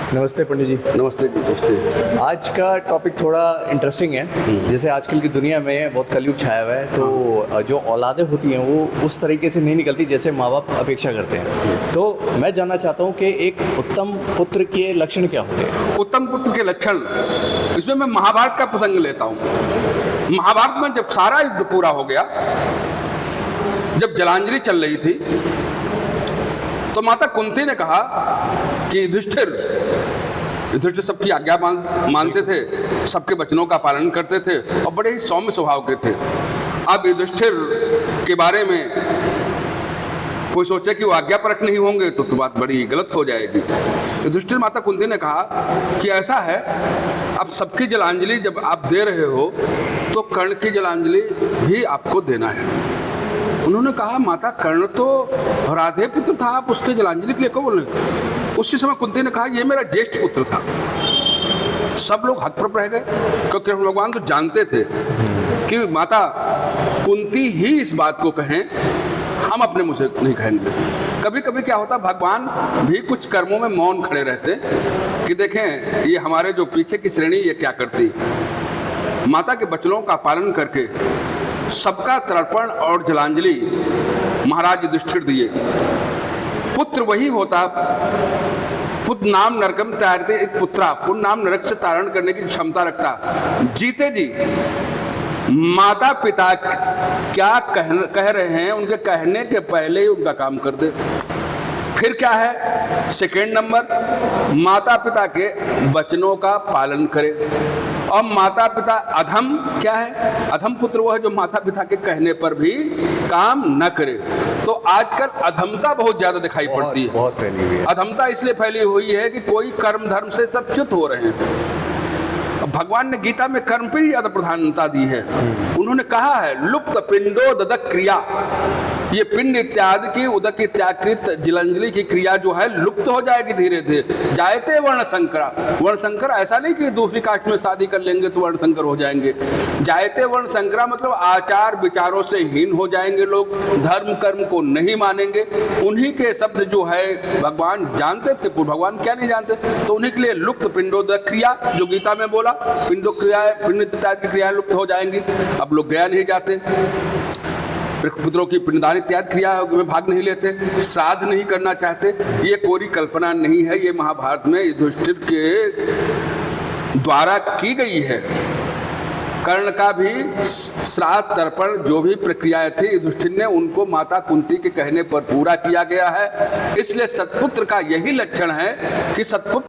नमस्ते पंडित जी। नमस्ते जी, नमस्ते। आज का टॉपिक थोड़ा इंटरेस्टिंग है। जैसे आजकल की दुनिया में बहुत कलयुग छाया हुआ है, तो जो औलादें होती हैं वो उस तरीके से नहीं निकलती जैसे माँ बाप अपेक्षा करते हैं। तो मैं जानना चाहता हूँ कि एक उत्तम पुत्र के लक्षण क्या होते हैं? उत्तम पुत्र के लक्षण, इसमें मैं महाभारत का प्रसंग लेता हूँ। महाभारत में जब सारा युद्ध पूरा हो गया, जब जलांजलि चल रही थी, तो माता कुंती ने कहा कि युधिष्ठिर सबकी आज्ञा मानते थे, सबके वचनों का पालन करते थे और बड़े ही सौम्य स्वभाव के थे। अब युधिष्ठिर के बारे में कोई सोचे कि वो आज्ञापरक नहीं होंगे तो बात बड़ी गलत हो जाएगी। युधिष्ठिर माता कुंती ने कहा कि ऐसा है, अब सबकी जलांजलि जब आप दे रहे हो तो कर्ण की जलांजलि भी आपको देना है। उन्होंने कहा, माता कर्ण तो राधे पुत्र था, आप उसके जलांजलि के लिए क्यों बोल रहे? उसी समय कुंती ने कहा, ये मेरा ज्येष्ठ पुत्र था। सब लोग हतप्रभ रह गए, क्योंकि भगवान तो जानते थे कि माता कुंती ही इस बात को कहें, हम अपने मुंह से नहीं कहेंगे। कभी कभी क्या होता, भगवान भी कुछ कर्मों में मौन खड़े रहते कि देखें ये हमारे जो पीछे की श्रेणी ये क्या करती। माता के वचनों का पालन करके सबका तर्पण और जलांजलि महाराज युधिष्ठिर दिए। पुत्र वही होता, पुत्र नाम नरकम तारते पुत्रा, पुत्र नाम नरक से तारण करने की क्षमता रखता। जीते जी माता पिता क्या कह रहे हैं, उनके कहने के पहले ही उनका काम कर दे। फिर क्या है, सेकेंड नंबर, माता पिता के वचनों का पालन करे। और माता पिता अधम क्या है, अधम पुत्र वो है जो माता पिता के कहने पर भी काम न करे। तो आजकल अधमता बहुत ज्यादा दिखाई पड़ती है। बहुत फैली हुई है। अधमता इसलिए फैली हुई है कि कोई कर्म धर्म से सब च्युत हो रहे हैं। भगवान ने गीता में कर्म पे ही ज्यादा प्रधानता दी है। उन्होंने कहा है, लुप्त पिंडो ददक क्रिया, ये पिंड इत्यादि की उदक इत्याकृत जलांजलि की क्रिया जो है लुप्त हो जाएगी धीरे धीरे। जायते वर्ण संकरा, वर्ण संकर ऐसा नहीं कि दूसरी कास्ट में शादी कर लेंगे तो वर्ण संकर हो जाएंगे। जायते वर्ण संकरा मतलब आचार विचारों से हीन हो जाएंगे लोग, धर्म कर्म को नहीं मानेंगे। उन्हीं के शब्द जो है भगवान जानते थे, भगवान क्या नहीं जानते, तो उन्हीं के लिए लुप्त पिंडोदक क्रिया जो गीता में बोला, पिंडो क्रिया पिंड इत्यादि की क्रिया लुप्त हो जाएंगी। अब लोग गया नहीं जाते, पुत्रों की पिंडदान इत्यादि क्रिया में भाग नहीं लेते, श्राद्ध नहीं करना चाहते। ये कोरी कल्पना नहीं है, ये महाभारत में युधिष्ठिर के द्वारा की गई है। कर्ण का भी श्राद्ध तर्पण जो भी प्रक्रियाएं थी युधिष्ठिर ने उनको माता कुंती के कहने पर पूरा किया गया है। इसलिए सत्पुत्र का यही लक्षण है कि सत्पुत्र